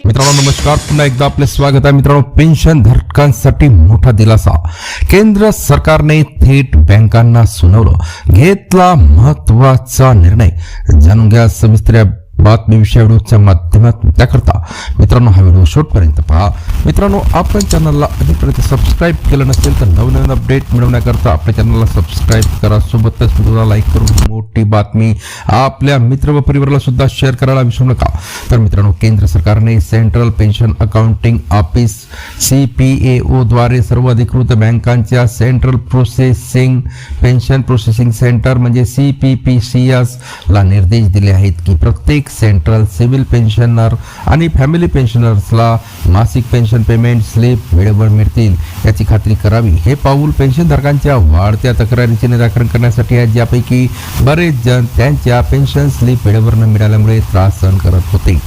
मित्रांनो नमस्कार, पुन्हा एकदा आपले स्वागत आहे. मित्रांनो, पेन्शन धारकांसाठी मोठा दिलासा. केंद्र सरकारने थेट बँकांना सुनावलं, घेतला महत्वाचा निर्णय. जाणून घ्या सविस्तर या बातमीविषयी व्हिडिओच्या माध्यमातून. त्याकरता मित्रांनो हा व्हिडिओ शेवटपर्यंत पहा. मित्रांनो, आपण चॅनलला आधीपर्यंत सबस्क्राईब केलं नसेल तर नवनवीन अपडेट मिळवण्याकरता आपल्या चॅनलला सबस्क्राईब करा. सोबतच व्हिडिओला लाईक करून मोठी बातमी आपल्या मित्र व परिवाराला सुद्धा शेअर करायला विसरू नका. तर मित्रांनो, केंद्र सरकारने central pension accounting office CPAO द्वारे सर्व अधिकृत बँकांच्या central processing pension processing centre म्हणजे CPPCS ला निर्देश दिले आहेत की प्रत्येक सेंट्रल सिव्हिल पेन्शनर आणि फॅमिली पेन्शनर्सला मासिक पेन्शन पेमेंट स्लिप वेळेवर मिळतील याची खात्री करावी. हे पाऊल पेन्शनधारकांच्या वाढत्या तक्रारींचे निराकरण करण्यासाठी आहे, ज्यापैकी बरेच जण त्यांच्या पेन्शन स्लिप वेळेवर न मिळाल्यामुळे त्रास सहन करत होते.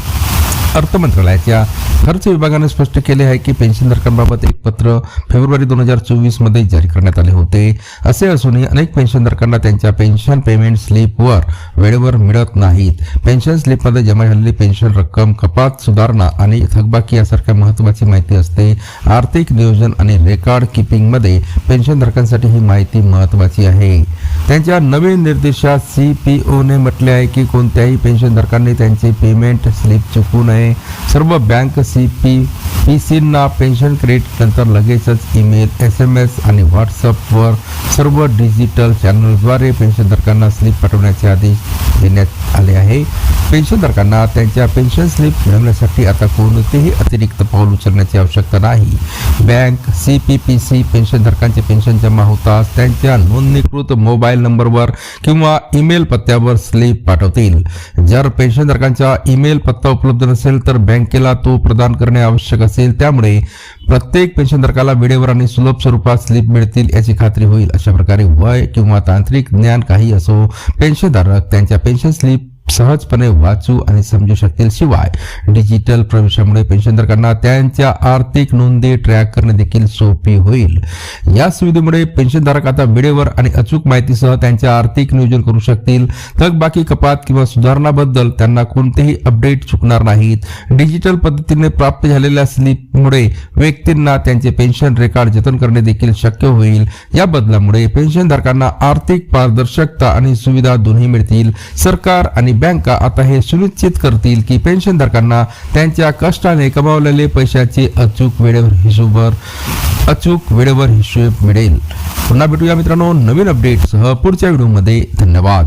अर्थ मंत्रालयाच्या खर्च विभागाने स्पष्ट केले आहे की पेन्शनधारकांबाबत एक पत्र फेब्रुवारी 2024 मध्ये जारी करण्यात आले होते. असे असूनही अनेक पेन्शनधारकांना त्यांच्या पेन्शन पेमेंट स्लिपवर वेळेवर मिळत नाहीत. पेन्शन स्लिपमध्ये जमा झालेली पेन्शन रक्कम, कपात, सुधारणा आणि थकबाकी यासारख्या महत्त्वाची माहिती असते. आर्थिक नियोजन आणि रेकॉर्ड किपिंगमध्ये पेन्शनधारकांसाठी ही माहिती महत्त्वाची आहे. त्यांच्या नवीन निर्देशात CPO ने म्हटले आहे की कोणत्याही पेन्शनधारकांनी त्यांचे पेमेंट स्लिप चुकवू नये. सर्व बँक CPPCंना पेन्शन क्रेडिट नंतर लगेचच ईमेल, SMS आणि व्हॉट्सअपवर सर्व डिजिटल चॅनलद्वारे पेन्शनधारकांना स्लिप पाठवण्याचे आदेश देण्यात आले आहे. पेन्शनधारकांना त्यांच्या पेन्शन स्लिप मिळवण्यासाठी आता कोणतेही अतिरिक्त पाऊल उचलण्याची आवश्यकता नाही. बँक CPPC पेन्शनधारकांचे पेन्शन जमा होताच त्यांच्या नोंदणीकृत मोबाईल नंबरवर किंवा ईमेल पत्त्यावर स्लिप पाठवतील. जर पेन्शनधारकांचा ईमेल पत्ता उपलब्ध नसेल तर बँकेला तो प्रदान करणे आवश्यक असेल. त्यामुळे प्रत्येक पेन्शनधारकाला वेळेवर आणि सुलभ स्वरूपात स्लिप मिळतील याची खात्री होईल. अशा प्रकारे वय किंवा तांत्रिक ज्ञान काही असो, पेन्शनधारक त्यांच्या पेन्शन स्लिप सहजपणे वाचू आणि समजू शकतील. शिवाय डिजिटल प्रवेशामुळे पेन्शनधारकांना त्यांच्या आर्थिक नोंदी ट्रॅक करणे देखील सोपे होईल. या सुविधेमुळे पेन्शनधारक आता वेळेवर आणि अचूक माहितीसह त्यांच्या आर्थिक नियोजन करू शकतील. थकबाकी, कपात किंवा सुधारणाबद्दल त्यांना कोणतेही अपडेट चुकणार नाहीत. डिजिटल पद्धतीने प्राप्त झालेल्या स्लिपमुळे व्यक्तींना त्यांचे पेन्शन रेकॉर्ड जतन करणे देखील शक्य होईल. या बदलामुळे पेन्शनधारकांना आर्थिक पारदर्शकता आणि सुविधा दोन्ही मिळतील. सरकार आणि बँका आता हे सुनिश्चित करतील की पेन्शनधारकांना त्यांच्या कष्टाने कमावलेले पैशाचे अचूक वेळेवर हिशोब मिळेल. पुन्हा भेटूया मित्रांनो नवीन अपडेटसह पुढच्या व्हिडिओमध्ये. धन्यवाद.